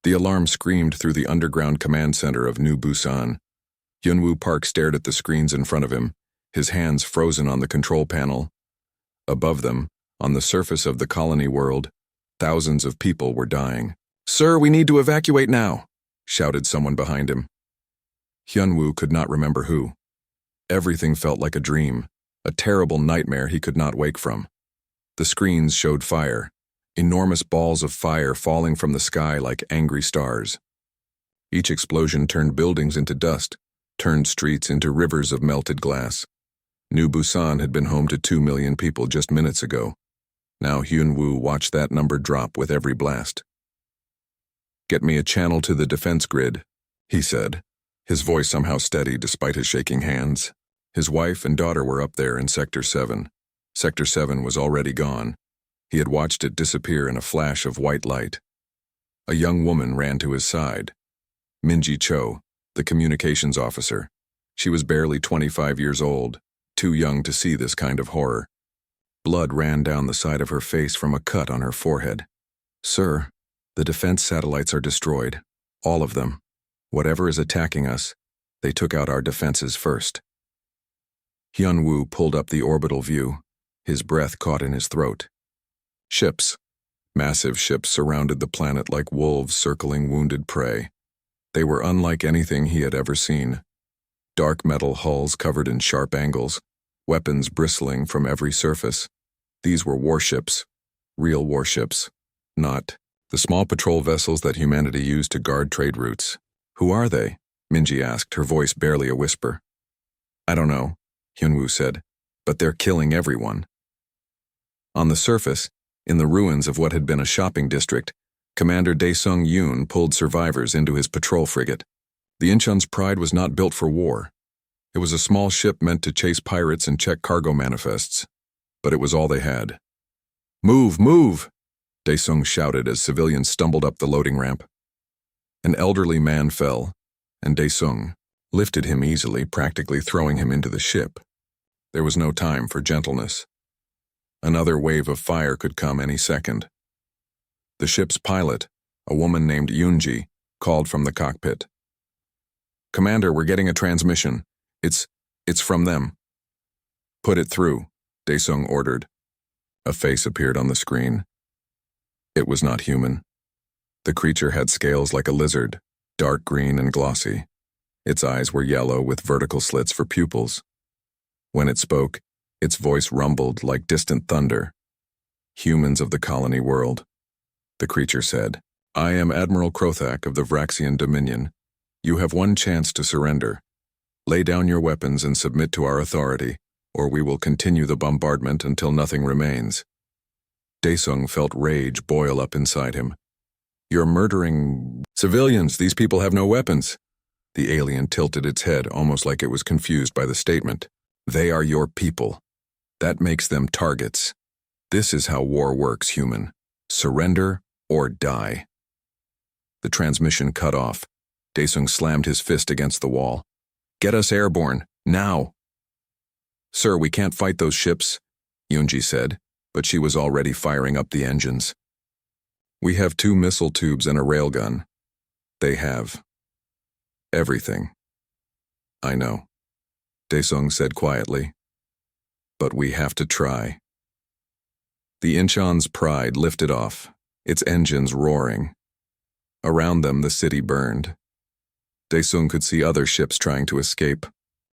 The alarm screamed through the underground command center of New Busan. Hyunwoo Park stared at the screens in front of him, his hands frozen on the control panel. Above them, on the surface of the colony world, thousands of people were dying. "Sir, we need to evacuate now," shouted someone behind him. Hyunwoo could not remember who. Everything felt like a dream, a terrible nightmare he could not wake from. The screens showed fire, enormous balls of fire falling from the sky like angry stars. Each explosion turned buildings into dust, turned streets into rivers of melted glass. New Busan had been home to 2 million people just minutes ago. Now Hyunwoo watched that number drop with every blast. "Get me a channel to the defense grid," he said, his voice somehow steady despite his shaking hands. His wife and daughter were up there in Sector 7. Sector 7 was already gone. He had watched it disappear in a flash of white light. A young woman ran to his side. Minji Cho, the communications officer. She was barely 25 years old, too young to see this kind of horror. Blood ran down the side of her face from a cut on her forehead. "Sir, the defense satellites are destroyed. All of them. Whatever is attacking us, they took out our defenses first." Hyunwoo pulled up the orbital view, his breath caught in his throat. Ships. Massive ships surrounded the planet like wolves circling wounded prey. They were unlike anything he had ever seen. Dark metal hulls covered in sharp angles, weapons bristling from every surface. These were warships. Real warships. Not the small patrol vessels that humanity used to guard trade routes. "Who are they?" Minji asked, her voice barely a whisper. "I don't know," Hyunwoo said, "but they're killing everyone." On the surface, in the ruins of what had been a shopping district, Commander Daesung Yoon pulled survivors into his patrol frigate. The Incheon's Pride was not built for war. It was a small ship meant to chase pirates and check cargo manifests. But it was all they had. "Move, move!" Daesung shouted as civilians stumbled up the loading ramp. An elderly man fell, and Daesung lifted him easily, practically throwing him into the ship. There was no time for gentleness. Another wave of fire could come any second. The ship's pilot, a woman named Yoonji, called from the cockpit. "Commander, we're getting a transmission. It's from them." "Put it through," Daesung ordered. A face appeared on the screen. It was not human. The creature had scales like a lizard, dark green and glossy. Its eyes were yellow with vertical slits for pupils. When it spoke, its voice rumbled like distant thunder. "Humans of the colony world," the creature said. "I am Admiral Krothak of the Vraxian Dominion. You have one chance to surrender. Lay down your weapons and submit to our authority, or we will continue the bombardment until nothing remains." Daesung felt rage boil up inside him. "You're murdering civilians. These people have no weapons." The alien tilted its head almost like it was confused by the statement. "They are your people. That makes them targets. This is how war works, human. Surrender or die." The transmission cut off. Daesung slammed his fist against the wall. "Get us airborne, now!" "Sir, we can't fight those ships," Yoonji said, but she was already firing up the engines. "We have 2 missile tubes and a railgun. They have everything." "I know," Daesung said quietly. "But we have to try." The Incheon's Pride lifted off, its engines roaring. Around them, the city burned. Daesung could see other ships trying to escape.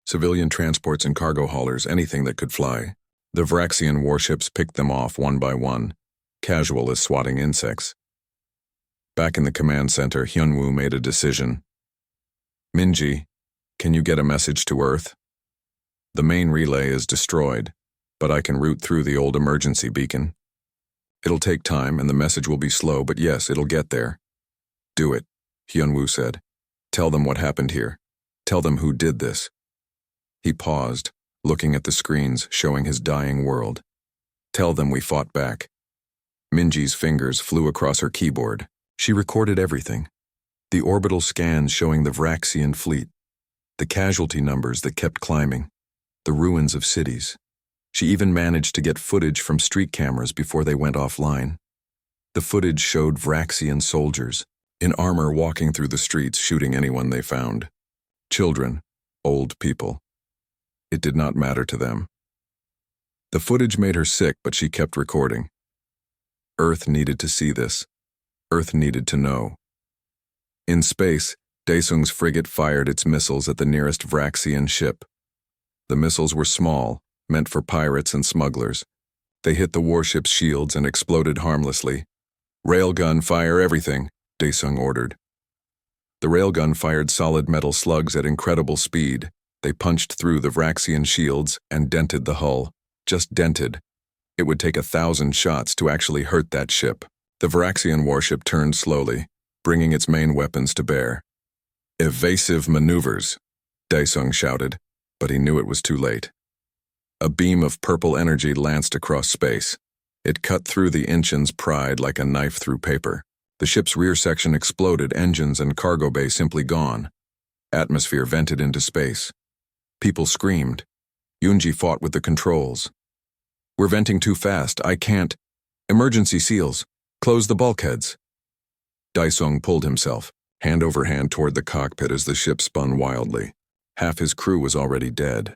Civilian transports and cargo haulers, anything that could fly. The Vraxian warships picked them off one by one, casual as swatting insects. Back in the command center, Hyunwoo made a decision. "Minji, can you get a message to Earth? The main relay is destroyed, but I can route through the old emergency beacon. It'll take time and the message will be slow, but yes, it'll get there." "Do it," Hyunwoo said. "Tell them what happened here. Tell them who did this." He paused, looking at the screens showing his dying world. "Tell them we fought back." Minji's fingers flew across her keyboard. She recorded everything. The orbital scans showing the Vraxian fleet, the casualty numbers that kept climbing, the ruins of cities. She even managed to get footage from street cameras before they went offline. The footage showed Vraxian soldiers, in armor walking through the streets shooting anyone they found. Children, old people. It did not matter to them. The footage made her sick, but she kept recording. Earth needed to see this. Earth needed to know. In space, Daesung's frigate fired its missiles at the nearest Vraxian ship. The missiles were small, meant for pirates and smugglers. They hit the warship's shields and exploded harmlessly. "Railgun, fire everything," Daesung ordered. The railgun fired solid metal slugs at incredible speed. They punched through the Vraxian shields and dented the hull. Just dented. It would take 1,000 shots to actually hurt that ship. The Vraxian warship turned slowly, bringing its main weapons to bear. "Evasive maneuvers," Daesung shouted, but he knew it was too late. A beam of purple energy lanced across space. It cut through the Inchin's pride like a knife through paper. The ship's rear section exploded, engines and cargo bay simply gone. Atmosphere vented into space. People screamed. Yunji fought with the controls. "We're venting too fast, I can't. Emergency seals. Close the bulkheads." Daesung pulled himself, hand over hand toward the cockpit as the ship spun wildly. Half his crew was already dead.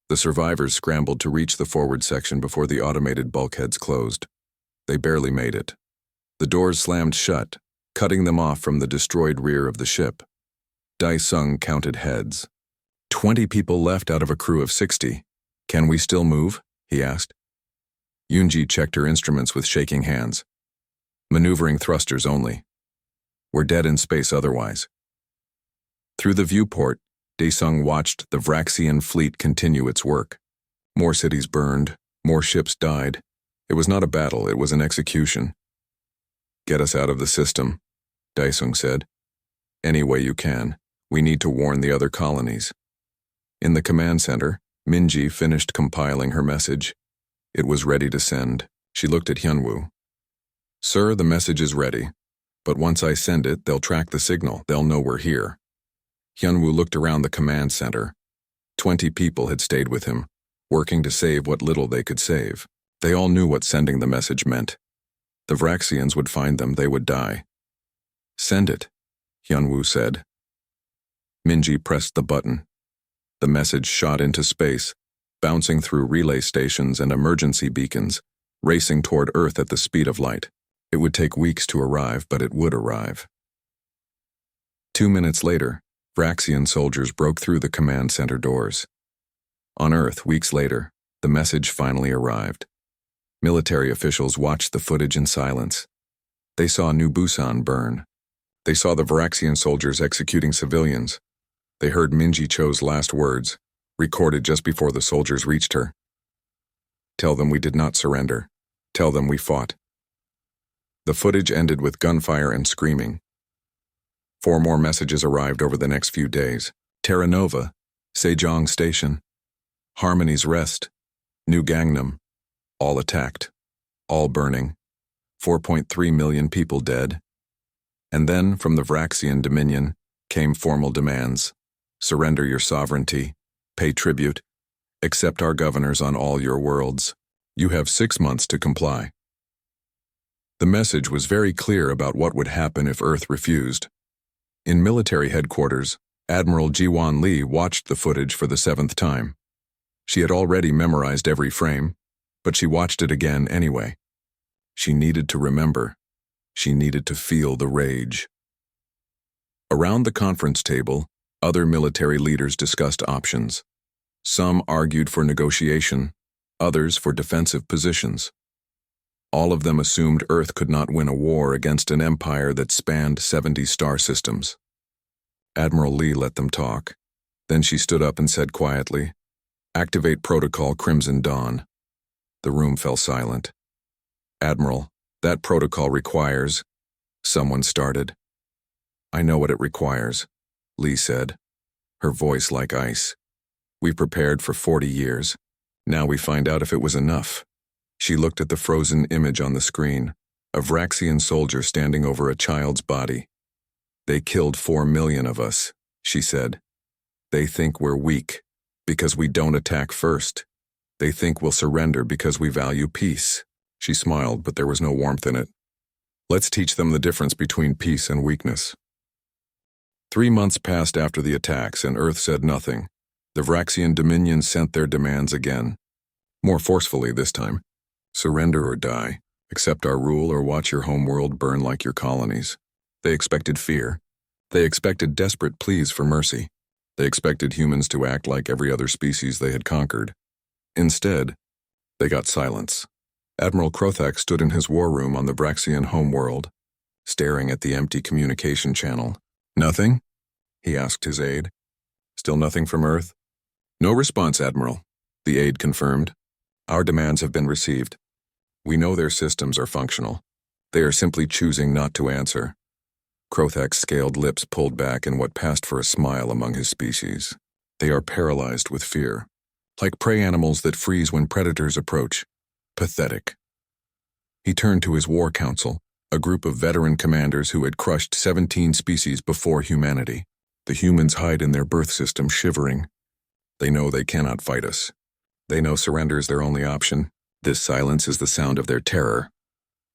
The survivors scrambled to reach the forward section before the automated bulkheads closed. They barely made it. The doors slammed shut, cutting them off from the destroyed rear of the ship. Daesung counted heads. 20 people left out of a crew of 60. "Can we still move?" he asked. Yunji checked her instruments with shaking hands. "Maneuvering thrusters only. We're dead in space otherwise." Through the viewport, Daesung watched the Vraxian fleet continue its work. More cities burned, more ships died. It was not a battle, it was an execution. "Get us out of the system," Daesung said. "Any way you can. We need to warn the other colonies." In the command center, Minji finished compiling her message. It was ready to send. She looked at Hyunwoo. "Sir, the message is ready. But once I send it, they'll track the signal. They'll know we're here." Hyunwoo looked around the command center. 20 people had stayed with him, working to save what little they could save. They all knew what sending the message meant. The Vraxians would find them, they would die. "Send it," Hyunwoo said. Minji pressed the button. The message shot into space, bouncing through relay stations and emergency beacons, racing toward Earth at the speed of light. It would take weeks to arrive, but it would arrive. 2 minutes later, Vraxian soldiers broke through the command center doors. On Earth, weeks later, the message finally arrived. Military officials watched the footage in silence. They saw New Busan burn. They saw the Vraxian soldiers executing civilians. They heard Minji Cho's last words, recorded just before the soldiers reached her. "Tell them we did not surrender. Tell them we fought." The footage ended with gunfire and screaming. 4 more messages arrived over the next few days. Terra Nova, Sejong Station, Harmony's Rest, New Gangnam, all attacked, all burning, 4.3 million people dead. And then, from the Vraxian Dominion, came formal demands. Surrender your sovereignty, pay tribute, accept our governors on all your worlds. You have 6 months to comply. The message was very clear about what would happen if Earth refused. In military headquarters, Admiral Jiwan Lee watched the footage for the 7th time. She had already memorized every frame, but she watched it again anyway. She needed to remember. She needed to feel the rage. Around the conference table, other military leaders discussed options. Some argued for negotiation, others for defensive positions. All of them assumed Earth could not win a war against an empire that spanned 70 star systems. Admiral Lee let them talk. Then she stood up and said quietly, "Activate Protocol Crimson Dawn." The room fell silent. "Admiral, that protocol requires—" someone started. "I know what it requires," Lee said, her voice like ice. "We prepared for 40 years. Now we find out if it was enough." She looked at the frozen image on the screen, a Vraxian soldier standing over a child's body. "They killed 4 million of us," she said. "They think we're weak, because we don't attack first. They think we'll surrender because we value peace." She smiled, but there was no warmth in it. Let's teach them the difference between peace and weakness. 3 months passed after the attacks, and Earth said nothing. The Vraxian Dominion sent their demands again. More forcefully this time. Surrender or die. Accept our rule or watch your homeworld burn like your colonies. They expected fear. They expected desperate pleas for mercy. They expected humans to act like every other species they had conquered. Instead, they got silence. Admiral Krothak stood in his war room on the Vraxian homeworld, staring at the empty communication channel. Nothing? He asked his aide. Still nothing from Earth? No response, Admiral, the aide confirmed. Our demands have been received. We know their systems are functional. They are simply choosing not to answer. Krothak's scaled lips pulled back in what passed for a smile among his species. They are paralyzed with fear, like prey animals that freeze when predators approach. Pathetic. He turned to his war council, a group of veteran commanders who had crushed 17 species before humanity. The humans hide in their birth system, shivering. They know they cannot fight us. They know surrender is their only option. This silence is the sound of their terror.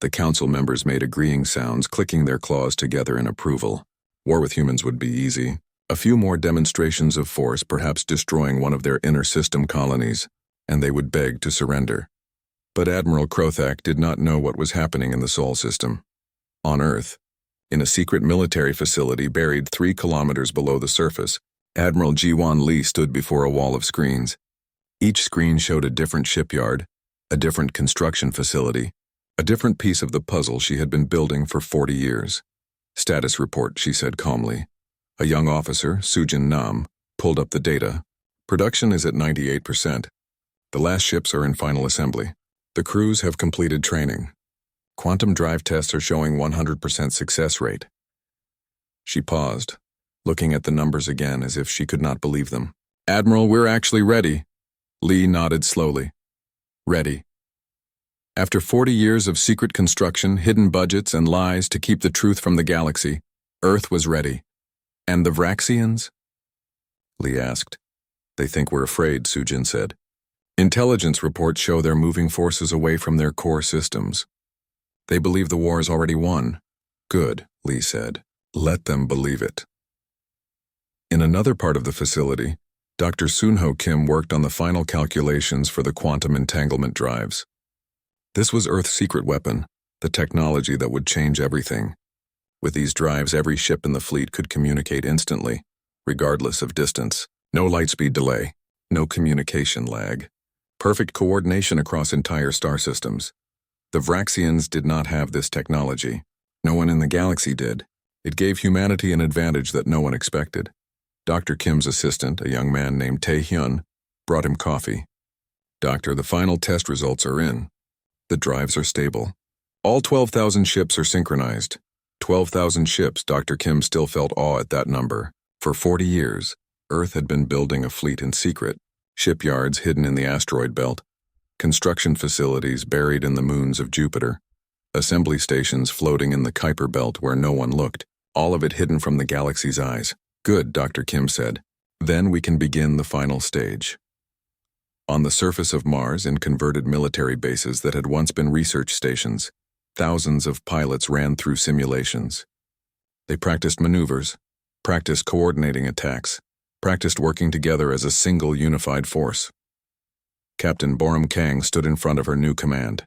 The council members made agreeing sounds, clicking their claws together in approval. War with humans would be easy. A few more demonstrations of force, perhaps destroying one of their inner system colonies, and they would beg to surrender. But Admiral Krothak did not know what was happening in the Sol system. On Earth, in a secret military facility buried 3 kilometers below the surface, Admiral Jiwan Lee stood before a wall of screens. Each screen showed a different shipyard, a different construction facility, a different piece of the puzzle she had been building for 40 years. Status report, she said calmly. A young officer, Sujin Nam, pulled up the data. Production is at 98%. The last ships are in final assembly. The crews have completed training. Quantum drive tests are showing 100% success rate. She paused, looking at the numbers again as if she could not believe them. Admiral, we're actually ready. Lee nodded slowly. Ready. After 40 years of secret construction, hidden budgets, and lies to keep the truth from the galaxy, Earth was ready. And the Vraxians? Lee asked. They think we're afraid, Sujin said. Intelligence reports show they're moving forces away from their core systems. They believe the war is already won. Good, Lee said. Let them believe it. In another part of the facility, Dr. Sunho Kim worked on the final calculations for the quantum entanglement drives. This was Earth's secret weapon, the technology that would change everything. With these drives, every ship in the fleet could communicate instantly, regardless of distance. No lightspeed delay, no communication lag. Perfect coordination across entire star systems. The Vraxians did not have this technology. No one in the galaxy did. It gave humanity an advantage that no one expected. Dr. Kim's assistant, a young man named Tae Hyun, brought him coffee. Doctor, the final test results are in. The drives are stable. All 12,000 ships are synchronized. 12,000 ships, Dr. Kim still felt awe at that number. For 40 years, Earth had been building a fleet in secret. Shipyards hidden in the asteroid belt. Construction facilities buried in the moons of Jupiter. Assembly stations floating in the Kuiper belt where no one looked. All of it hidden from the galaxy's eyes. Good, Dr. Kim said. Then we can begin the final stage. On the surface of Mars, in converted military bases that had once been research stations, thousands of pilots ran through simulations. They practiced maneuvers, practiced coordinating attacks, practiced working together as a single unified force. Captain Borum Kang stood in front of her new command.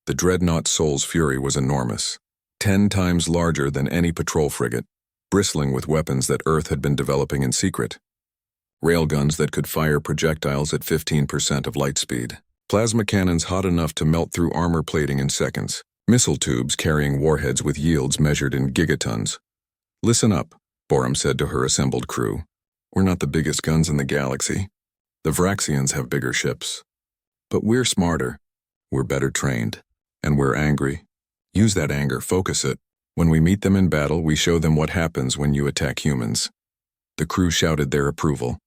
The dreadnought Sol's Fury was enormous, 10 times larger than any patrol frigate, bristling with weapons that Earth had been developing in secret. Railguns that could fire projectiles at 15% of light speed. Plasma cannons hot enough to melt through armor plating in seconds. Missile tubes carrying warheads with yields measured in gigatons. Listen up, Borum said to her assembled crew. We're not the biggest guns in the galaxy. The Vraxians have bigger ships. But we're smarter. We're better trained. And we're angry. Use that anger, focus it. When we meet them in battle, we show them what happens when you attack humans. The crew shouted their approval.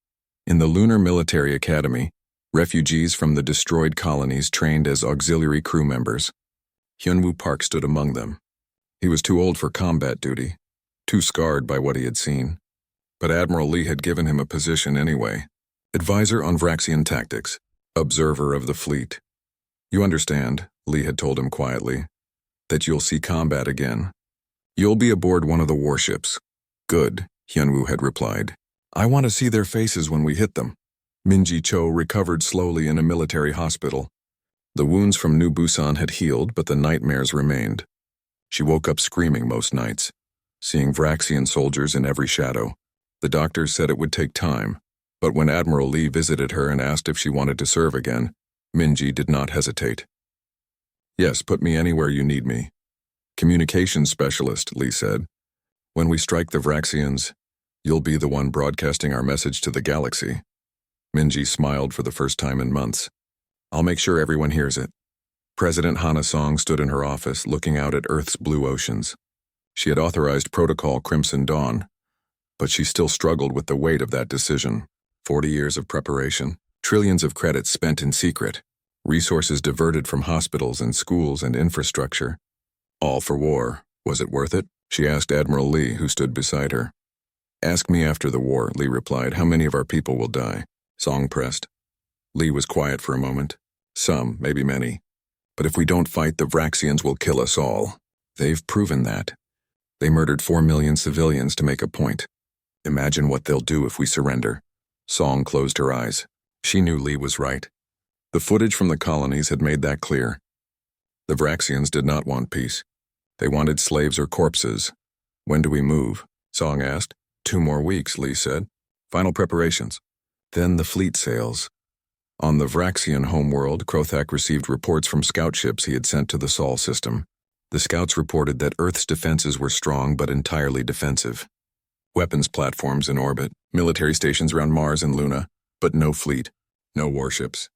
In the Lunar Military Academy, refugees from the destroyed colonies trained as auxiliary crew members. Hyunwoo Park stood among them. He was too old for combat duty, too scarred by what he had seen. But Admiral Lee had given him a position anyway. Advisor on Vraxian tactics, observer of the fleet. You understand, Lee had told him quietly. that you'll see combat again. You'll be aboard one of the warships. Good, Hyunwoo had replied. I want to see their faces when we hit them. Minji Cho recovered slowly in a military hospital. The wounds from New Busan had healed, but the nightmares remained. She woke up screaming most nights, seeing Vraxian soldiers in every shadow. The doctors said it would take time, but when Admiral Lee visited her and asked if she wanted to serve again, Minji did not hesitate. Yes, put me anywhere you need me. Communications specialist, Lee said. When we strike the Vraxians, you'll be the one broadcasting our message to the galaxy. Minji smiled for the first time in months. I'll make sure everyone hears it. President Hana Song stood in her office, looking out at Earth's blue oceans. She had authorized Protocol Crimson Dawn, but she still struggled with the weight of that decision. 40 years of preparation, trillions of credits spent in secret, resources diverted from hospitals and schools and infrastructure. All for war. Was it worth it? She asked Admiral Lee, who stood beside her. Ask me after the war, Lee replied. How many of our people will die? Song pressed. Lee was quiet for a moment. Some, maybe many. But if we don't fight, the Vraxians will kill us all. They've proven that. They murdered 4 million civilians to make a point. Imagine what they'll do if we surrender. Song closed her eyes. She knew Lee was right. The footage from the colonies had made that clear. The Vraxians did not want peace. They wanted slaves or corpses. When do we move? Song asked. 2 more weeks, Lee said. Final preparations. Then the fleet sails. On the Vraxian homeworld, Krothak received reports from scout ships he had sent to the Sol system. The scouts reported that Earth's defenses were strong but entirely defensive. Weapons platforms in orbit, military stations around Mars and Luna, but no fleet, no warships.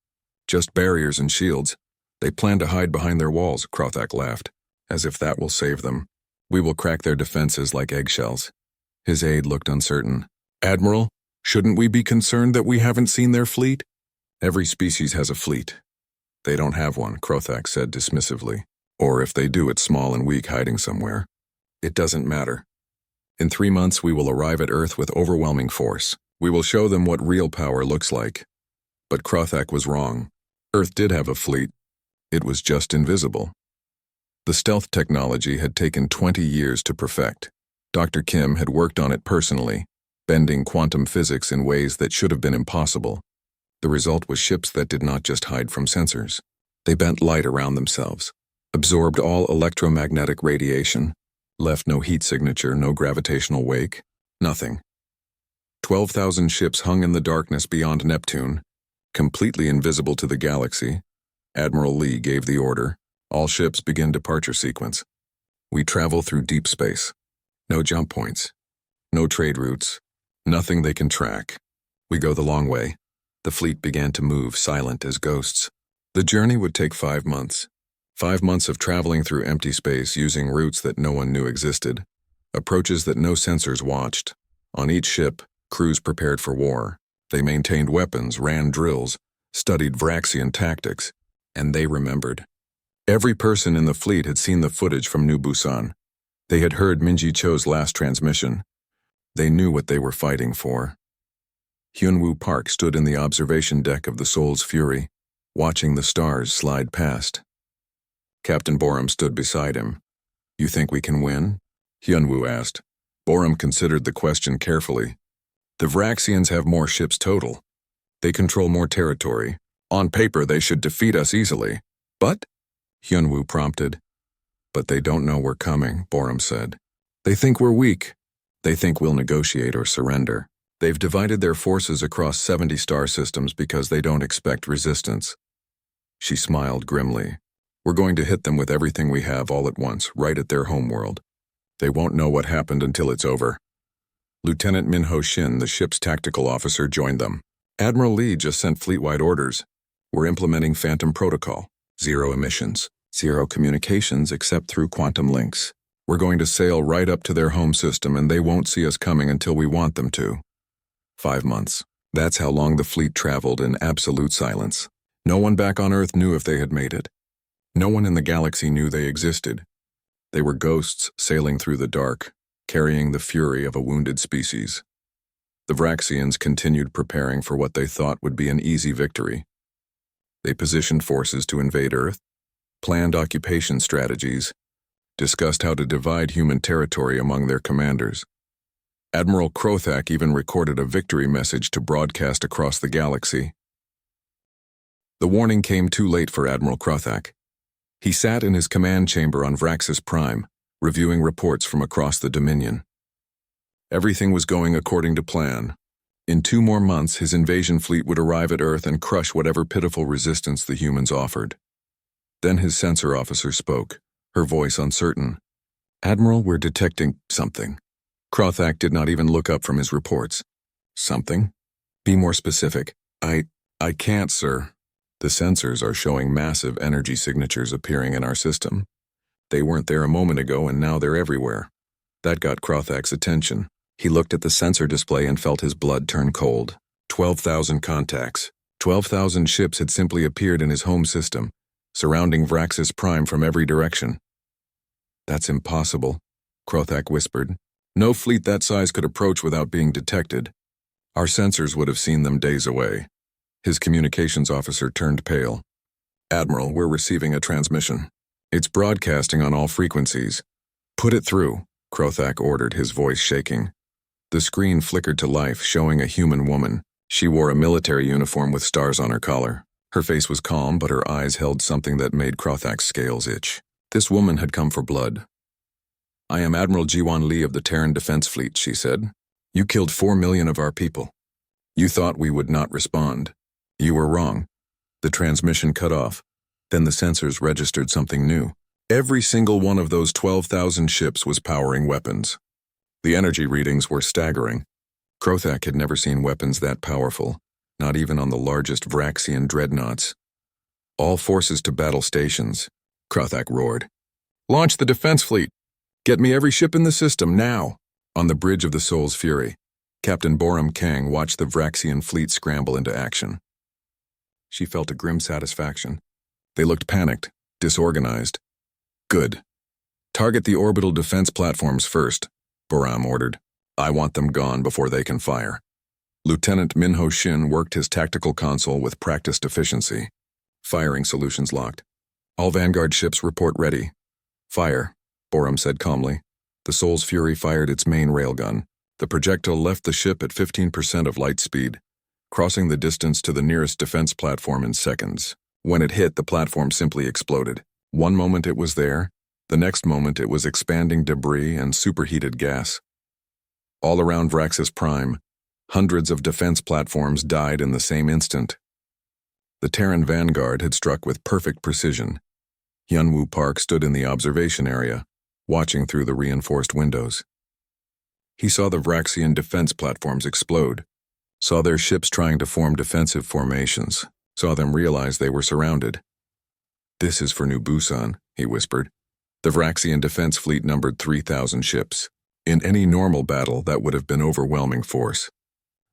Just barriers and shields. They plan to hide behind their walls, Krothak laughed, as if that will save them. We will crack their defenses like eggshells. His aide looked uncertain. Admiral, shouldn't we be concerned that we haven't seen their fleet? Every species has a fleet. They don't have one, Krothak said dismissively. Or if they do, it's small and weak, hiding somewhere. It doesn't matter. In 3 months, we will arrive at Earth with overwhelming force. We will show them what real power looks like. But Krothak was wrong. Earth did have a fleet. It was just invisible. The stealth technology had taken 20 years to perfect. Dr. Kim had worked on it personally, bending quantum physics in ways that should have been impossible. The result was ships that did not just hide from sensors. They bent light around themselves, absorbed all electromagnetic radiation, left no heat signature, no gravitational wake, nothing. 12,000 ships hung in the darkness beyond Neptune, completely invisible to the galaxy. Admiral Lee gave the order. All ships begin departure sequence. We travel through deep space. No jump points. No trade routes. Nothing they can track. We go the long way. The fleet began to move, silent as ghosts. The journey would take 5 months. 5 months of traveling through empty space using routes that no one knew existed, approaches that no sensors watched. On each ship, crews prepared for war. They maintained weapons, ran drills, studied Vraxian tactics, and they remembered. Every person in the fleet had seen the footage from New Busan. They had heard Minji Cho's last transmission. They knew what they were fighting for. Hyunwoo Park stood in the observation deck of the Soul's Fury, watching the stars slide past. Captain Borum stood beside him. You think we can win? Hyunwoo asked. Borum considered the question carefully. The Vraxians have more ships total. They control more territory. On paper, they should defeat us easily. But? Hyunwoo prompted. But they don't know we're coming, Borum said. They think we're weak. They think we'll negotiate or surrender. They've divided their forces across 70 star systems because they don't expect resistance. She smiled grimly. We're going to hit them with everything we have all at once, right at their homeworld. They won't know what happened until it's over. Lieutenant Min-ho Shin, the ship's tactical officer, joined them. Admiral Lee just sent fleet-wide orders. We're implementing Phantom Protocol. 0 emissions, 0 communications except through quantum links. We're going to sail right up to their home system and they won't see us coming until we want them to. 5 months. That's how long the fleet traveled in absolute silence. No one back on Earth knew if they had made it. No one in the galaxy knew they existed. They were ghosts sailing through the dark, carrying the fury of a wounded species. The Vraxians continued preparing for what they thought would be an easy victory. They positioned forces to invade Earth, planned occupation strategies, discussed how to divide human territory among their commanders. Admiral Krothak even recorded a victory message to broadcast across the galaxy. The warning came too late for Admiral Krothak. He sat in his command chamber on Vraxis Prime, reviewing reports from across the Dominion. Everything was going according to plan. In 2 more months, his invasion fleet would arrive at Earth and crush whatever pitiful resistance the humans offered. Then his sensor officer spoke, her voice uncertain. "Admiral, we're detecting something." Krothak did not even look up from his reports. "Something? Be more specific." I can't, sir. The sensors are showing massive energy signatures appearing in our system. They weren't there a moment ago and now they're everywhere." That got Krothak's attention. He looked at the sensor display and felt his blood turn cold. 12,000 contacts. 12,000 ships had simply appeared in his home system, surrounding Vraxis Prime from every direction. "That's impossible," Krothak whispered. "No fleet that size could approach without being detected. Our sensors would have seen them days away." His communications officer turned pale. "Admiral, we're receiving a transmission. It's broadcasting on all frequencies." "Put it through," Krothak ordered, his voice shaking. The screen flickered to life, showing a human woman. She wore a military uniform with stars on her collar. Her face was calm, but her eyes held something that made Krothak's scales itch. This woman had come for blood. "I am Admiral Jiwan Lee of the Terran Defense Fleet," she said. "You killed 4 million of our people. You thought we would not respond. You were wrong." The transmission cut off. Then the sensors registered something new. Every single one of those 12,000 ships was powering weapons. The energy readings were staggering. Krothak had never seen weapons that powerful, not even on the largest Vraxian dreadnoughts. "All forces to battle stations," Krothak roared. "Launch the defense fleet! Get me every ship in the system, now!" On the bridge of the Soul's Fury, Captain Boram Kang watched the Vraxian fleet scramble into action. She felt a grim satisfaction. They looked panicked, disorganized. "Good. Target the orbital defense platforms first," Boram ordered. "I want them gone before they can fire." Lieutenant Minho Shin worked his tactical console with practiced efficiency. Firing solutions locked. "All Vanguard ships report ready." "Fire," Boram said calmly. The Soul's Fury fired its main railgun. The projectile left the ship at 15% of light speed, crossing the distance to the nearest defense platform in seconds. When it hit, the platform simply exploded. One moment it was there, the next moment it was expanding debris and superheated gas. All around Vraxis Prime, hundreds of defense platforms died in the same instant. The Terran Vanguard had struck with perfect precision. Hyunwoo Park stood in the observation area, watching through the reinforced windows. He saw the Vraxian defense platforms explode, saw their ships trying to form defensive formations, saw them realize they were surrounded. "This is for New Busan," he whispered. The Vraxian defense fleet numbered 3,000 ships. In any normal battle, that would have been overwhelming force.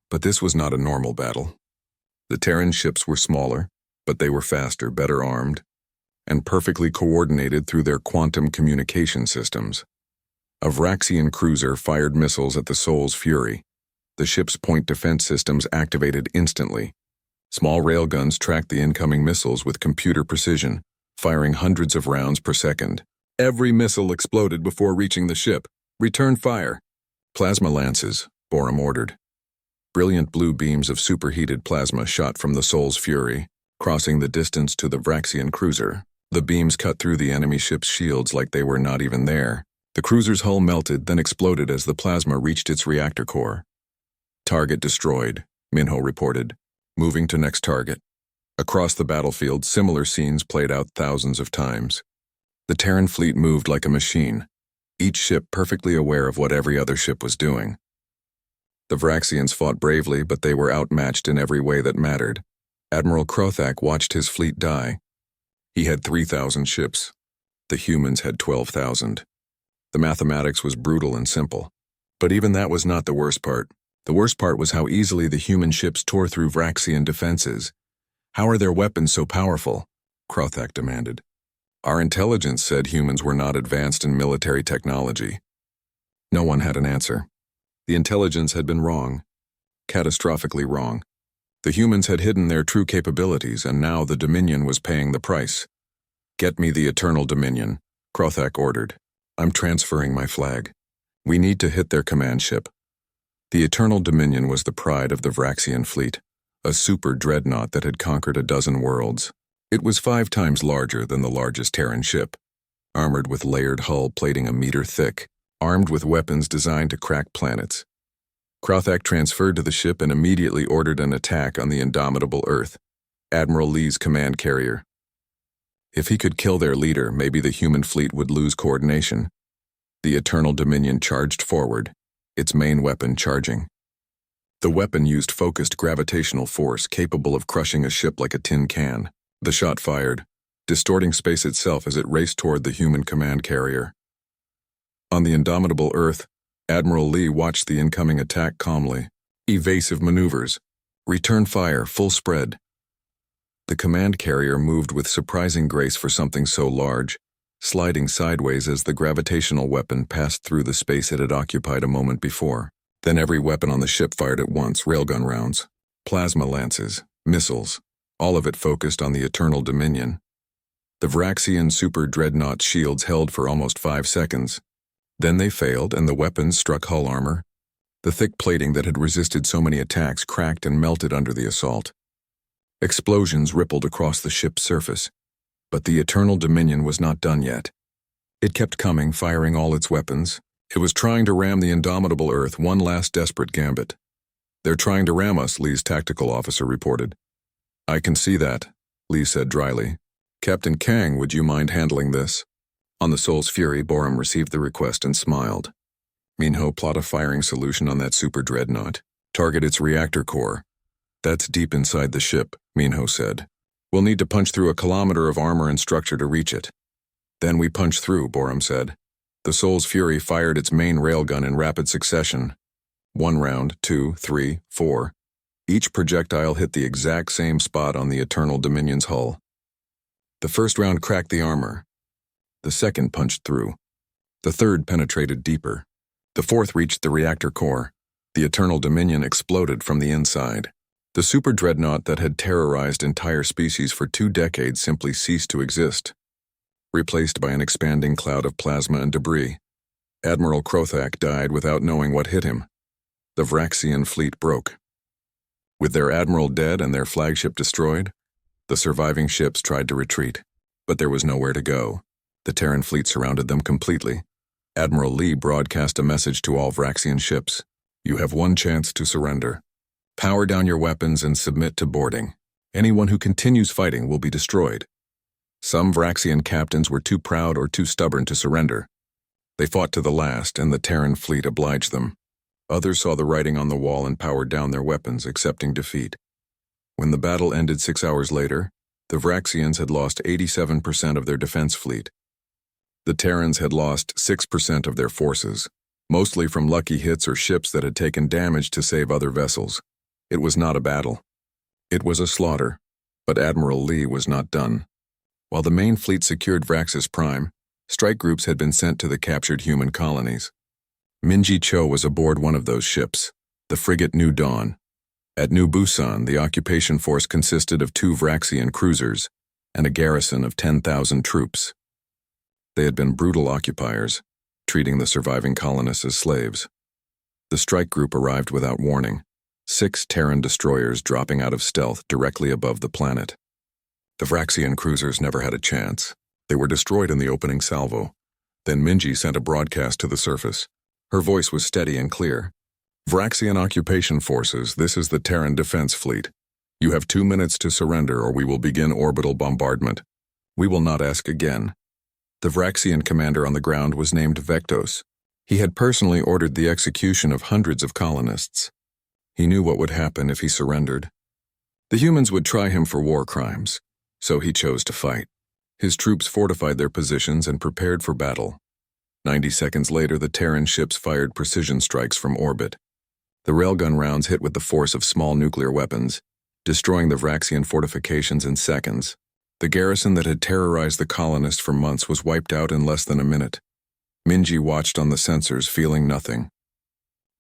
But this was not a normal battle. The Terran ships were smaller, but they were faster, better armed, and perfectly coordinated through their quantum communication systems. A Vraxian cruiser fired missiles at the Soul's Fury. The ship's point defense systems activated instantly. Small railguns tracked the incoming missiles with computer precision, firing hundreds of rounds per second. Every missile exploded before reaching the ship. "Return fire." "Plasma lances," Boram ordered. Brilliant blue beams of superheated plasma shot from the Soul's Fury, crossing the distance to the Vraxian cruiser. The beams cut through the enemy ship's shields like they were not even there. The cruiser's hull melted, then exploded as the plasma reached its reactor core. "Target destroyed," Minho reported, moving to next target. Across the battlefield, similar scenes played out thousands of times. The Terran fleet moved like a machine, each ship perfectly aware of what every other ship was doing. The Vraxians fought bravely, but they were outmatched in every way that mattered. Admiral Krothak watched his fleet die. He had 3,000 ships. The humans had 12,000. The mathematics was brutal and simple. But even that was not the worst part. The worst part was how easily the human ships tore through Vraxian defenses. "How are their weapons so powerful?" Krothak demanded. "Our intelligence said humans were not advanced in military technology." No one had an answer. The intelligence had been wrong. Catastrophically wrong. The humans had hidden their true capabilities, and now the Dominion was paying the price. "Get me the Eternal Dominion," Krothak ordered. I'm transferring my flag. We need to hit their command ship. The Eternal Dominion was the pride of the Vraxian fleet, a super dreadnought that had conquered a dozen worlds. It was 5 times larger than the largest Terran ship, armored with layered hull plating a meter thick, armed with weapons designed to crack planets. Krothak transferred to the ship and immediately ordered an attack on the indomitable Earth, Admiral Lee's command carrier. If he could kill their leader, maybe the human fleet would lose coordination. The Eternal Dominion charged forward, its main weapon charging. The weapon used focused gravitational force capable of crushing a ship like a tin can. The shot fired, distorting space itself as it raced toward the human command carrier. On the indomitable Earth, Admiral Lee watched the incoming attack calmly. Evasive maneuvers. Return fire, full spread. The command carrier moved with surprising grace for something so large, sliding sideways as the gravitational weapon passed through the space it had occupied a moment before. Then every weapon on the ship fired at once, railgun rounds, plasma lances, missiles, all of it focused on the Eternal Dominion. The Vraxian super dreadnought shields held for almost 5 seconds. Then they failed and the weapons struck hull armor. The thick plating that had resisted so many attacks cracked and melted under the assault. Explosions rippled across the ship's surface. But the Eternal Dominion was not done yet. It kept coming, firing all its weapons. It was trying to ram the indomitable Earth, one last desperate gambit. "They're trying to ram us," Lee's tactical officer reported. "I can see that," Lee said dryly. "Captain Kang, would you mind handling this?" On the Soul's Fury, Borum received the request and smiled. "Minho, plot a firing solution on that super dreadnought. Target its reactor core. That's deep inside the ship," Minho said. "We'll need to punch through a kilometer of armor and structure to reach it." "Then we punch through," Borum said. The Soul's Fury fired its main railgun in rapid succession. 1 round, 2, 3, 4. Each projectile hit the exact same spot on the Eternal Dominion's hull. The first round cracked the armor. The second punched through. The third penetrated deeper. The fourth reached the reactor core. The Eternal Dominion exploded from the inside. The super dreadnought that had terrorized entire species for 2 decades simply ceased to exist, replaced by an expanding cloud of plasma and debris. Admiral Krothak died without knowing what hit him. The Vraxian fleet broke. With their admiral dead and their flagship destroyed, the surviving ships tried to retreat, but there was nowhere to go. The Terran fleet surrounded them completely. Admiral Lee broadcast a message to all Vraxian ships. "You have 1 chance to surrender. Power down your weapons and submit to boarding. Anyone who continues fighting will be destroyed." Some Vraxian captains were too proud or too stubborn to surrender. They fought to the last, and the Terran fleet obliged them. Others saw the writing on the wall and powered down their weapons, accepting defeat. When the battle ended 6 hours later, the Vraxians had lost 87% of their defense fleet. The Terrans had lost 6% of their forces, mostly from lucky hits or ships that had taken damage to save other vessels. It was not a battle. It was a slaughter, but Admiral Lee was not done. While the main fleet secured Vraxis Prime, strike groups had been sent to the captured human colonies. Minji Cho was aboard one of those ships, the frigate New Dawn. At New Busan, the occupation force consisted of 2 Vraxian cruisers and a garrison of 10,000 troops. They had been brutal occupiers, treating the surviving colonists as slaves. The strike group arrived without warning, 6 Terran destroyers dropping out of stealth directly above the planet. The Vraxian cruisers never had a chance. They were destroyed in the opening salvo. Then Minji sent a broadcast to the surface. Her voice was steady and clear. "Vraxian occupation forces, this is the Terran defense fleet. You have 2 minutes to surrender or we will begin orbital bombardment. We will not ask again." The Vraxian commander on the ground was named Vectos. He had personally ordered the execution of hundreds of colonists. He knew what would happen if he surrendered. The humans would try him for war crimes, so he chose to fight. His troops fortified their positions and prepared for battle. 90 seconds later, the Terran ships fired precision strikes from orbit. The railgun rounds hit with the force of small nuclear weapons, destroying the Vraxian fortifications in seconds. The garrison that had terrorized the colonists for months was wiped out in less than a minute. Minji watched on the sensors, feeling nothing.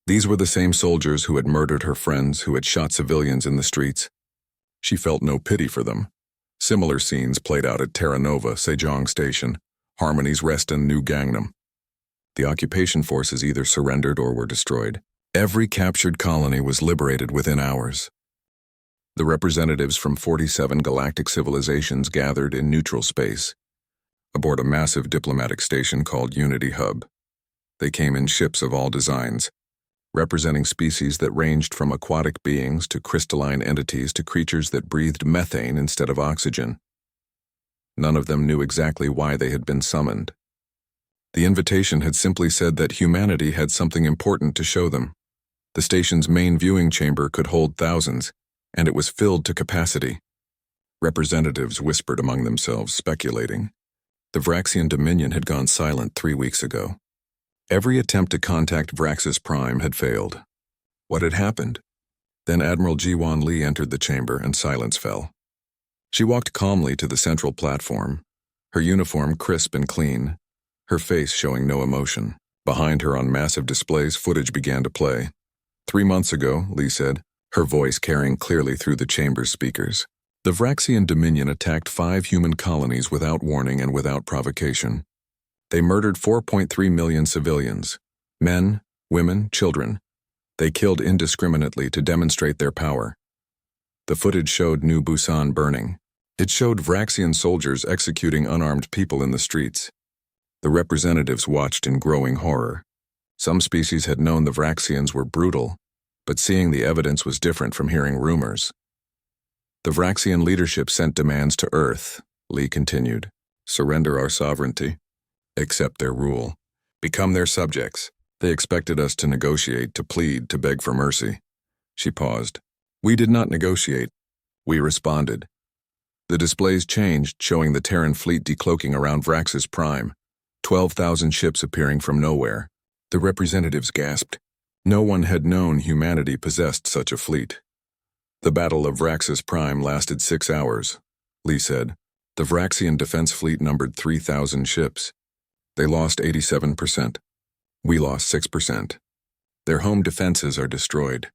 These were the same soldiers who had murdered her friends, who had shot civilians in the streets. She felt no pity for them. Similar scenes played out at Terra Nova, Sejong Station, Harmony's Rest and New Gangnam. The occupation forces either surrendered or were destroyed. Every captured colony was liberated within hours. The representatives from 47 galactic civilizations gathered in neutral space, aboard a massive diplomatic station called Unity Hub. They came in ships of all designs, representing species that ranged from aquatic beings to crystalline entities to creatures that breathed methane instead of oxygen. None of them knew exactly why they had been summoned. The invitation had simply said that humanity had something important to show them. The station's main viewing chamber could hold thousands, and it was filled to capacity. Representatives whispered among themselves, speculating. The Vraxian Dominion had gone silent 3 weeks ago. Every attempt to contact Vraxis Prime had failed. What had happened? Then Admiral Jiwan Li entered the chamber and silence fell. She walked calmly to the central platform, her uniform crisp and clean, her face showing no emotion. Behind her on massive displays, footage began to play. 3 months ago, Li said, her voice carrying clearly through the chamber's speakers. The Vraxian Dominion attacked 5 human colonies without warning and without provocation. They murdered 4.3 million civilians, men, women, children. They killed indiscriminately to demonstrate their power. The footage showed New Busan burning. It showed Vraxian soldiers executing unarmed people in the streets. The representatives watched in growing horror. Some species had known the Vraxians were brutal, but seeing the evidence was different from hearing rumors. The Vraxian leadership sent demands to Earth, Li continued. Surrender our sovereignty. Accept their rule. Become their subjects. They expected us to negotiate, to plead, to beg for mercy. She paused. We did not negotiate. We responded. The displays changed, showing the Terran fleet decloaking around Vraxis Prime, 12,000 ships appearing from nowhere. The representatives gasped. No one had known humanity possessed such a fleet. The Battle of Vraxis Prime lasted 6 hours, Li said. The Vraxian defense fleet numbered 3,000 ships. They lost 87%. We lost 6%. Their home defenses are destroyed.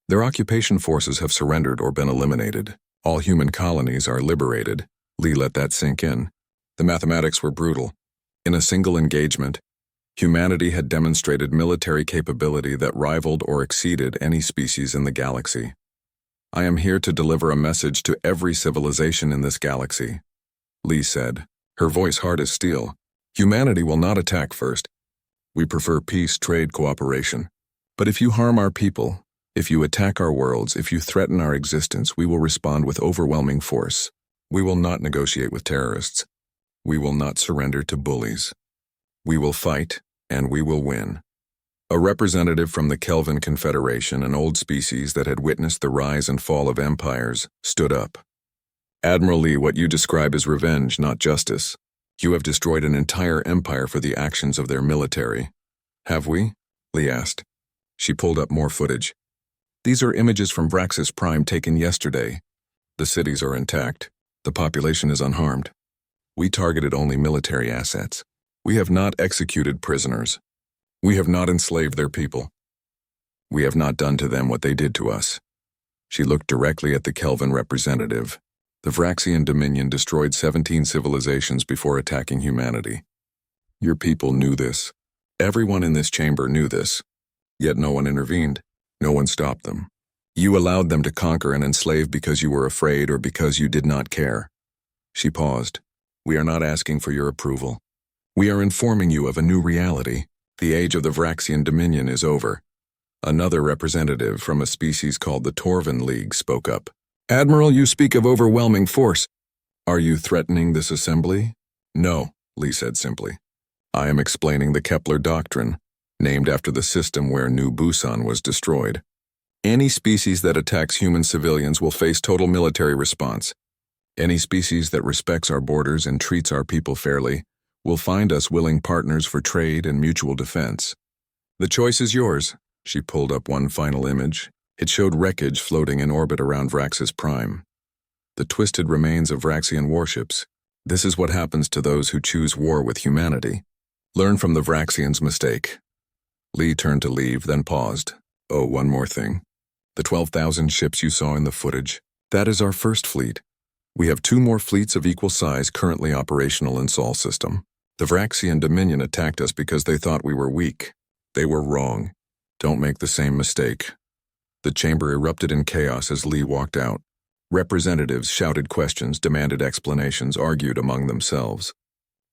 Their occupation forces have surrendered or been eliminated. All human colonies are liberated. Li let that sink in. The mathematics were brutal. In a single engagement, humanity had demonstrated military capability that rivaled or exceeded any species in the galaxy. I am here to deliver a message to every civilization in this galaxy, Li said, her voice hard as steel. Humanity will not attack first. We prefer peace, trade, cooperation. But if you harm our people, if you attack our worlds, if you threaten our existence, we will respond with overwhelming force. We will not negotiate with terrorists. We will not surrender to bullies. We will fight, and we will win. A representative from the Kelvin Confederation, an old species that had witnessed the rise and fall of empires, stood up. Admiral Li, what you describe is revenge, not justice. You have destroyed an entire empire for the actions of their military. Have we? Li asked. She pulled up more footage. These are images from Vraxis Prime taken yesterday. The cities are intact. The population is unharmed. We targeted only military assets. We have not executed prisoners. We have not enslaved their people. We have not done to them what they did to us. She looked directly at the Kelvin representative. The Vraxian Dominion destroyed 17 civilizations before attacking humanity. Your people knew this. Everyone in this chamber knew this. Yet no one intervened. No one stopped them. You allowed them to conquer and enslave because you were afraid or because you did not care. She paused. We are not asking for your approval. We are informing you of a new reality. The age of the Vraxian Dominion is over. Another representative from a species called the Torvan League spoke up. Admiral, you speak of overwhelming force. Are you threatening this assembly? No, Li said simply. I am explaining the Kepler Doctrine, named after the system where New Busan was destroyed. Any species that attacks human civilians will face total military response. Any species that respects our borders and treats our people fairly will find us willing partners for trade and mutual defense. The choice is yours. She pulled up one final image. It showed wreckage floating in orbit around Vraxis Prime. The twisted remains of Vraxian warships. This is what happens to those who choose war with humanity. Learn from the Vraxians' mistake. Li turned to leave, then paused. Oh, one more thing. The 12,000 ships you saw in the footage, that is our first fleet. We have 2 more fleets of equal size currently operational in Sol system. The Vraxian Dominion attacked us because they thought we were weak. They were wrong. Don't make the same mistake. The chamber erupted in chaos as Lee walked out. Representatives shouted questions, demanded explanations, argued among themselves.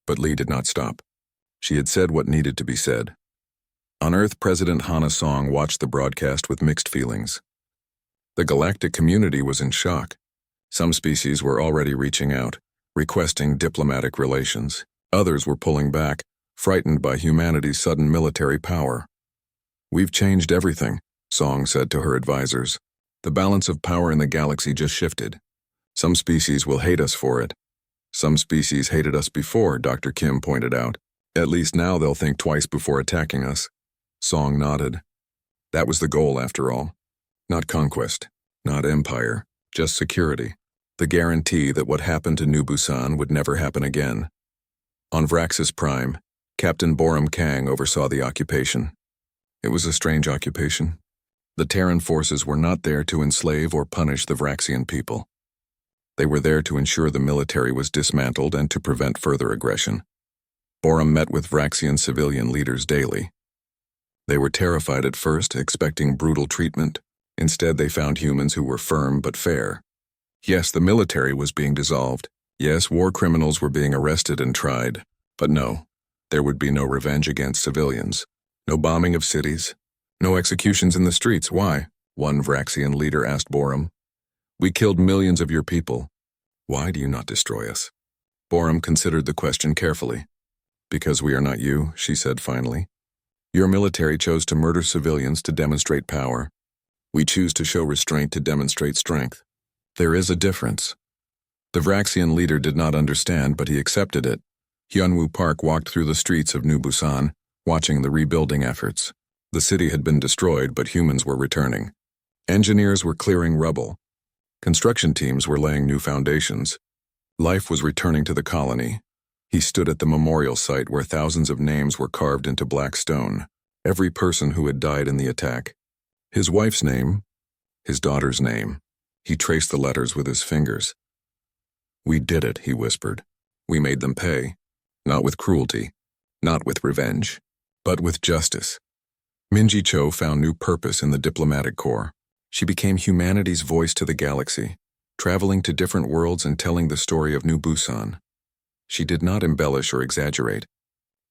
But Lee did not stop. She had said what needed to be said. On Earth, President Hana Song watched the broadcast with mixed feelings. The galactic community was in shock. Some species were already reaching out, requesting diplomatic relations. Others were pulling back, frightened by humanity's sudden military power. "We've changed everything," Song said to her advisors. "The balance of power in the galaxy just shifted. Some species will hate us for it. Some species hated us before," Dr. Kim pointed out. "At least now they'll think twice before attacking us." Song nodded. That was the goal, after all. Not conquest, not empire, just security. The guarantee that what happened to New Busan would never happen again. On Vraxis Prime, Captain Borum Kang oversaw the occupation. It was a strange occupation. The Terran forces were not there to enslave or punish the Vraxian people. They were there to ensure the military was dismantled and to prevent further aggression. Borum met with Vraxian civilian leaders daily. They were terrified at first, expecting brutal treatment. Instead, they found humans who were firm but fair. Yes, the military was being dissolved. Yes, war criminals were being arrested and tried. But no, there would be no revenge against civilians. No bombing of cities. No executions in the streets. Why? One Vraxian leader asked Borum. "We killed millions of your people. Why do you not destroy us?" Borum considered the question carefully. "Because we are not you," she said finally. "Your military chose to murder civilians to demonstrate power. We choose to show restraint to demonstrate strength. There is a difference." The Vraxian leader did not understand, but he accepted it. Hyunwoo Park walked through the streets of New Busan, watching the rebuilding efforts. The city had been destroyed, but humans were returning. Engineers were clearing rubble. Construction teams were laying new foundations. Life was returning to the colony. He stood at the memorial site where thousands of names were carved into black stone. Every person who had died in the attack. His wife's name, his daughter's name. He traced the letters with his fingers. "We did it," he whispered. "We made them pay. Not with cruelty, not with revenge, but with justice." Minji Cho found new purpose in the diplomatic corps. She became humanity's voice to the galaxy, traveling to different worlds and telling the story of New Busan. She did not embellish or exaggerate.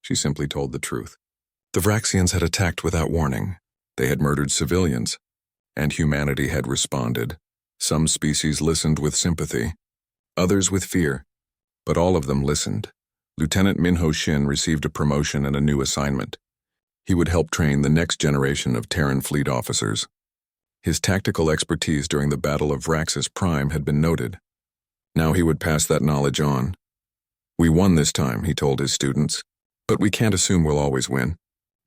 She simply told the truth. The Vraxians had attacked without warning. They had murdered civilians, and humanity had responded. Some species listened with sympathy, others with fear, but all of them listened. Lieutenant Minho Shin received a promotion and a new assignment. He would help train the next generation of Terran fleet officers. His tactical expertise during the Battle of Vraxis Prime had been noted. Now he would pass that knowledge on. "We won this time," he told his students, "but we can't assume we'll always win.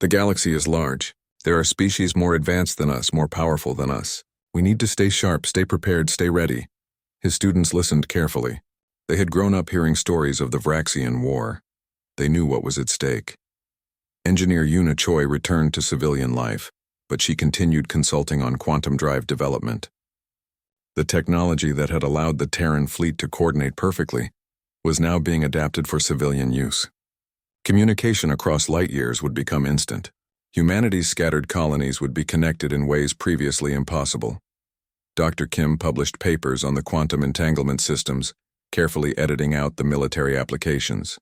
The galaxy is large. There are species more advanced than us, more powerful than us. We need to stay sharp, stay prepared, stay ready." His students listened carefully. They had grown up hearing stories of the Vraxian War. They knew what was at stake. Engineer Yuna Choi returned to civilian life, but she continued consulting on quantum drive development. The technology that had allowed the Terran fleet to coordinate perfectly was now being adapted for civilian use. Communication across light years would become instant. Humanity's scattered colonies would be connected in ways previously impossible. Dr. Kim published papers on the quantum entanglement systems, carefully editing out the military applications.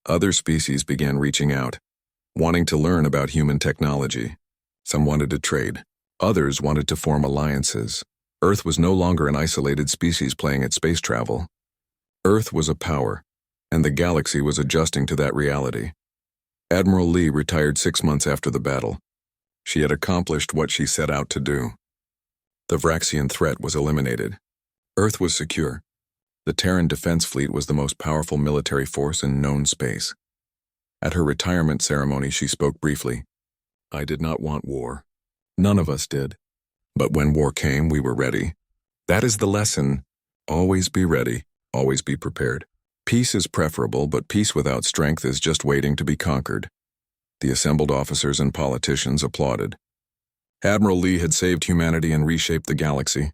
Other species began reaching out, wanting to learn about human technology. Some wanted to trade. Others wanted to form alliances. Earth was no longer an isolated species playing at space travel. Earth was a power, and the galaxy was adjusting to that reality. Admiral Lee retired 6 months after the battle. She had accomplished what she set out to do. The Vraxian threat was eliminated. Earth was secure. The Terran Defense Fleet was the most powerful military force in known space. At her retirement ceremony, she spoke briefly. "I did not want war. None of us did. But when war came, we were ready. That is the lesson. Always be ready. Always be prepared. Peace is preferable, but peace without strength is just waiting to be conquered." The assembled officers and politicians applauded. Admiral Lee had saved humanity and reshaped the galaxy.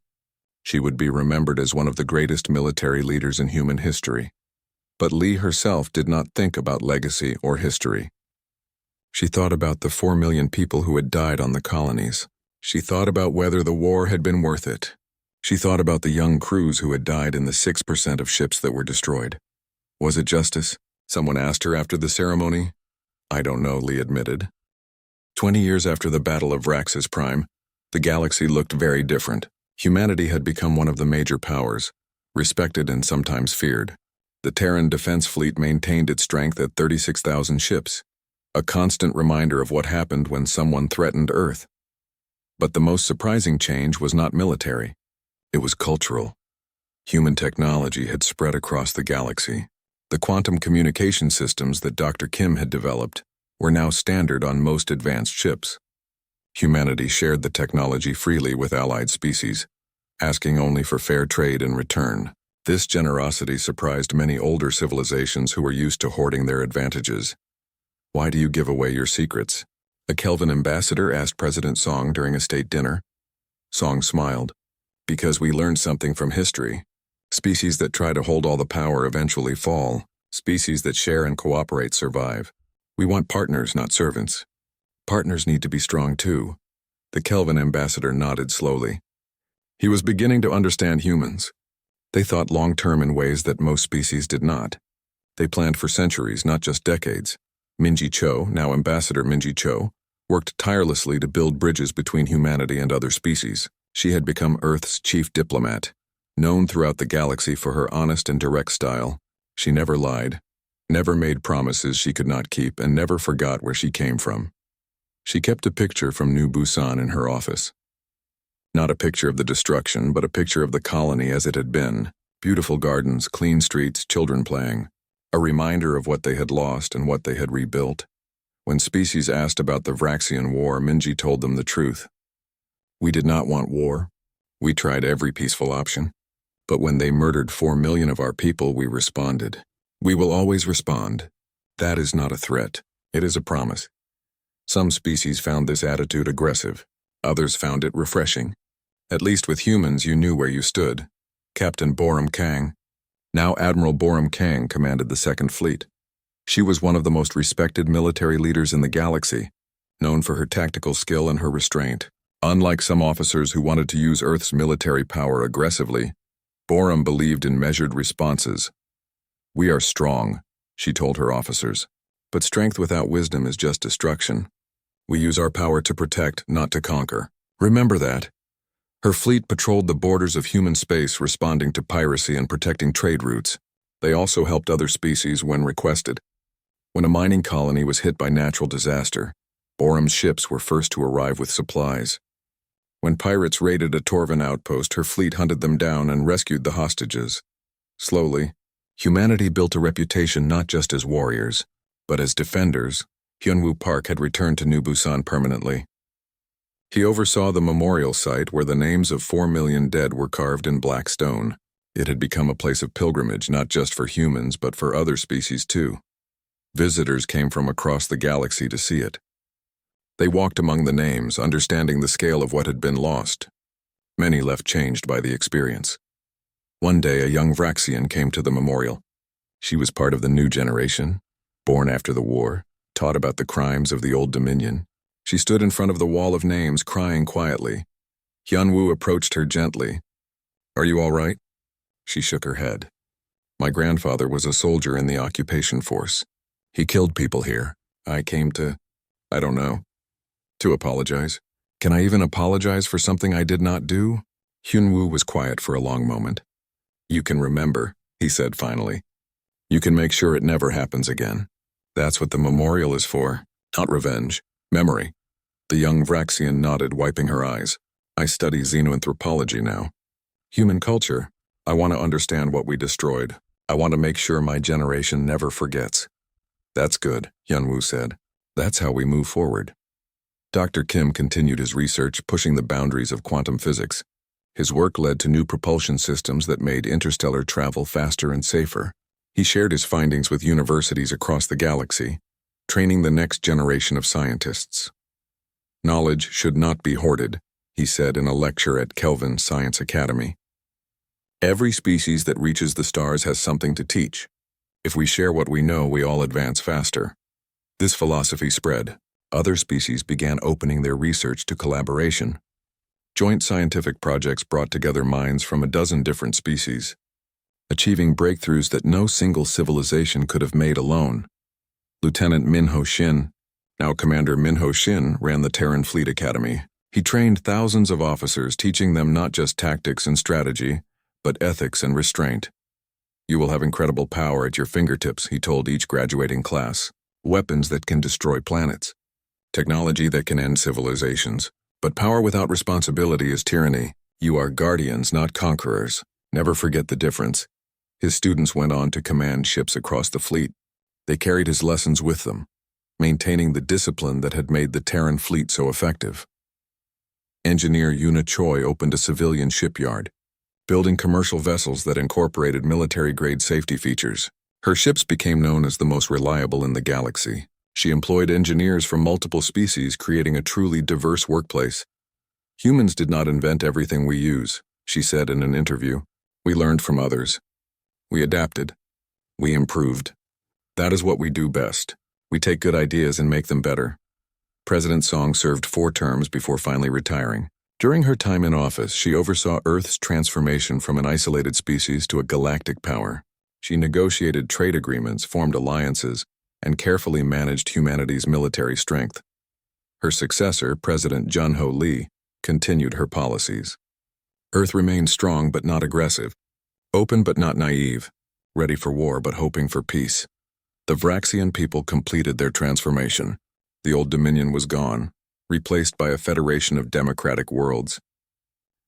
She would be remembered as one of the greatest military leaders in human history. But Lee herself did not think about legacy or history. She thought about the 4 million people who had died on the colonies. She thought about whether the war had been worth it. She thought about the young crews who had died in the 6% of ships that were destroyed. Was it justice? Someone asked her after the ceremony. I don't know, Lee admitted. 20 years after the Battle of Raxus Prime, the galaxy looked very different. Humanity had become one of the major powers, respected and sometimes feared. The Terran defense fleet maintained its strength at 36,000 ships, a constant reminder of what happened when someone threatened Earth. But the most surprising change was not military. It was cultural. Human technology had spread across the galaxy. The quantum communication systems that Dr. Kim had developed were now standard on most advanced ships. Humanity shared the technology freely with allied species, asking only for fair trade in return. This generosity surprised many older civilizations who were used to hoarding their advantages. Why do you give away your secrets? A Kelvin ambassador asked President Song during a state dinner. Song smiled. Because we learned something from history. Species that try to hold all the power eventually fall. Species that share and cooperate survive. We want partners, not servants. Partners need to be strong too. The Kelvin ambassador nodded slowly. He was beginning to understand humans. They thought long-term in ways that most species did not. They planned for centuries, not just decades. Minji Cho, now Ambassador Minji Cho, worked tirelessly to build bridges between humanity and other species. She had become Earth's chief diplomat, known throughout the galaxy for her honest and direct style. She never lied, never made promises she could not keep, and never forgot where she came from. She kept a picture from New Busan in her office. Not a picture of the destruction, but a picture of the colony as it had been. Beautiful gardens, clean streets, children playing. A reminder of what they had lost and what they had rebuilt. When species asked about the Vraxian War, Minji told them the truth. We did not want war. We tried every peaceful option. But when they murdered 4 million of our people, we responded. We will always respond. That is not a threat. It is a promise. Some species found this attitude aggressive. Others found it refreshing. At least with humans, you knew where you stood. Captain Boram Kang. Now Admiral Boram Kang commanded the Second Fleet. She was one of the most respected military leaders in the galaxy, known for her tactical skill and her restraint. Unlike some officers who wanted to use Earth's military power aggressively, Boram believed in measured responses. We are strong, she told her officers, but strength without wisdom is just destruction. We use our power to protect, not to conquer. Remember that. Her fleet patrolled the borders of human space, responding to piracy and protecting trade routes. They also helped other species when requested. When a mining colony was hit by natural disaster, Boram's ships were first to arrive with supplies. When pirates raided a Torvan outpost, her fleet hunted them down and rescued the hostages. Slowly, humanity built a reputation not just as warriors, but as defenders. Hyunwoo Park had returned to New Busan permanently. He oversaw the memorial site where the names of 4 million dead were carved in black stone. It had become a place of pilgrimage not just for humans but for other species too. Visitors came from across the galaxy to see it. They walked among the names, understanding the scale of what had been lost. Many left changed by the experience. One day, a young Vraxian came to the memorial. She was part of the new generation, born after the war, taught about the crimes of the old Dominion. She stood in front of the wall of names, crying quietly. Hyunwoo approached her gently. Are you all right? She shook her head. My grandfather was a soldier in the occupation force. He killed people here. I came to, I don't know, to apologize. Can I even apologize for something I did not do? Hyunwoo was quiet for a long moment. You can remember, he said finally. You can make sure it never happens again. That's what the memorial is for. Not revenge. Memory. The young Vraxian nodded, wiping her eyes. I study xenoanthropology now. Human culture. I want to understand what we destroyed. I want to make sure my generation never forgets. That's good, Hyunwoo said. That's how we move forward. Dr. Kim continued his research, pushing the boundaries of quantum physics. His work led to new propulsion systems that made interstellar travel faster and safer. He shared his findings with universities across the galaxy, training the next generation of scientists. Knowledge should not be hoarded, he said in a lecture at Kelvin Science Academy. Every species that reaches the stars has something to teach. If we share what we know, we all advance faster. This philosophy spread. Other species began opening their research to collaboration. Joint scientific projects brought together minds from a dozen different species, achieving breakthroughs that no single civilization could have made alone. Lieutenant Minho Shin, now Commander Minho Shin, ran the Terran Fleet Academy. He trained thousands of officers, teaching them not just tactics and strategy, but ethics and restraint. You will have incredible power at your fingertips, he told each graduating class. Weapons that can destroy planets. Technology that can end civilizations. But power without responsibility is tyranny. You are guardians, not conquerors. Never forget the difference. His students went on to command ships across the fleet. They carried his lessons with them, maintaining the discipline that had made the Terran fleet so effective. Engineer Yuna Choi opened a civilian shipyard, building commercial vessels that incorporated military-grade safety features. Her ships became known as the most reliable in the galaxy. She employed engineers from multiple species, creating a truly diverse workplace. Humans did not invent everything we use, she said in an interview. We learned from others. We adapted. We improved. That is what we do best. We take good ideas and make them better. President Song served 4 terms before finally retiring. During her time in office, she oversaw Earth's transformation from an isolated species to a galactic power. She negotiated trade agreements, formed alliances, and carefully managed humanity's military strength. Her successor, President Jun-Ho Lee, continued her policies. Earth remained strong but not aggressive, open but not naive, ready for war but hoping for peace. The Vraxian people completed their transformation. The old dominion was gone, replaced by a federation of democratic worlds.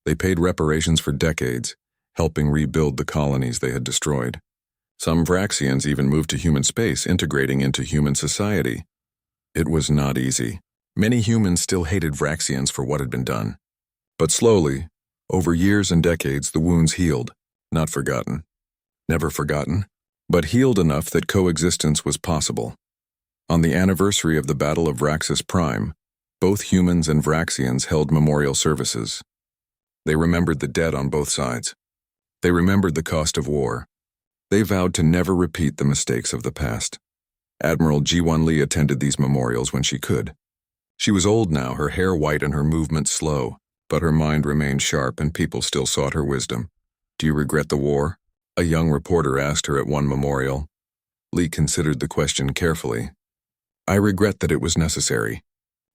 They paid reparations for decades, helping rebuild the colonies they had destroyed. Some Vraxians even moved to human space, integrating into human society. It was not easy. Many humans still hated Vraxians for what had been done. But slowly, over years and decades, the wounds healed, not forgotten. Never forgotten, but healed enough that coexistence was possible. On the anniversary of the Battle of Vraxis Prime, both humans and Vraxians held memorial services. They remembered the dead on both sides. They remembered the cost of war. They vowed to never repeat the mistakes of the past. Admiral Ji-Won Lee attended these memorials when she could. She was old now, her hair white and her movements slow, but her mind remained sharp and people still sought her wisdom. "Do you regret the war?" a young reporter asked her at one memorial. Lee considered the question carefully. "I regret that it was necessary.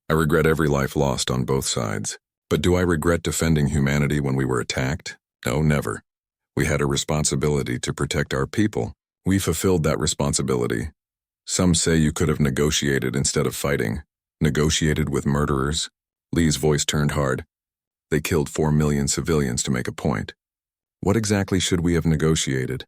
I regret every life lost on both sides. But do I regret defending humanity when we were attacked? No, never. We had a responsibility to protect our people. We fulfilled that responsibility. Some say you could have negotiated instead of fighting. Negotiated with murderers?" Lee's voice turned hard. "They killed 4 million civilians to make a point. What exactly should we have negotiated?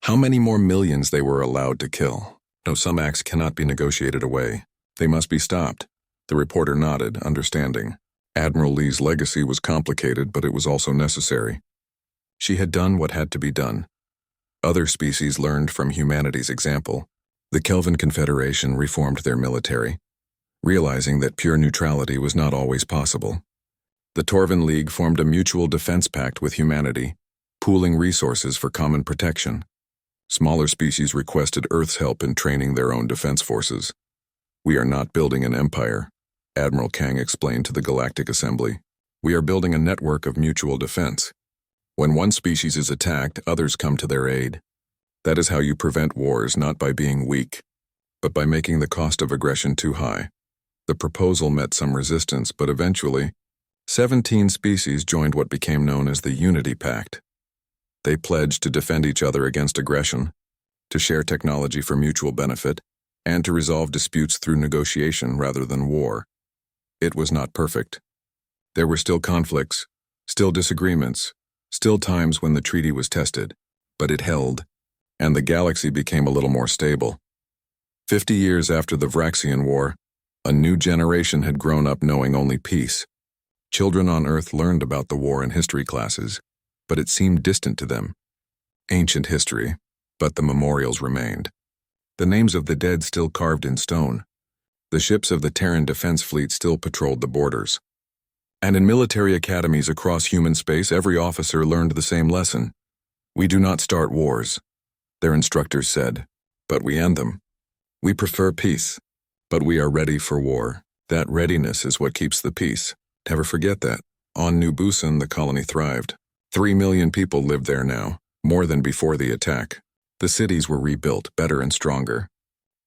How many more millions they were allowed to kill? No, some acts cannot be negotiated away. They must be stopped." The reporter nodded, understanding. Admiral Lee's legacy was complicated, but it was also necessary. She had done what had to be done. Other species learned from humanity's example. The Kelvin Confederation reformed their military, realizing that pure neutrality was not always possible. The Torvin League formed a mutual defense pact with humanity, pooling resources for common protection. Smaller species requested Earth's help in training their own defense forces. "We are not building an empire," Admiral Kang explained to the Galactic Assembly. "We are building a network of mutual defense. When one species is attacked, others come to their aid. That is how you prevent wars, not by being weak, but by making the cost of aggression too high." The proposal met some resistance, but eventually, 17 species joined what became known as the Unity Pact. They pledged to defend each other against aggression, to share technology for mutual benefit, and to resolve disputes through negotiation rather than war. It was not perfect. There were still conflicts, still disagreements, still times when the treaty was tested, but it held, and the galaxy became a little more stable. 50 years after the Vraxian War, a new generation had grown up knowing only peace. Children on Earth learned about the war in history classes, but it seemed distant to them. Ancient history, but the memorials remained. The names of the dead still carved in stone. The ships of the Terran Defense Fleet still patrolled the borders. And in military academies across human space, every officer learned the same lesson. "We do not start wars," their instructors said. but we end them. We prefer peace, but we are ready for war. That readiness is what keeps the peace. Never forget that. On New Busan, the colony thrived. 3 million people lived there now, more than before the attack. The cities were rebuilt, better and stronger.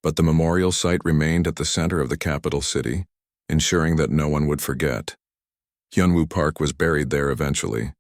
But the memorial site remained at the center of the capital city, ensuring that no one would forget. Hyunwoo Park was buried there eventually,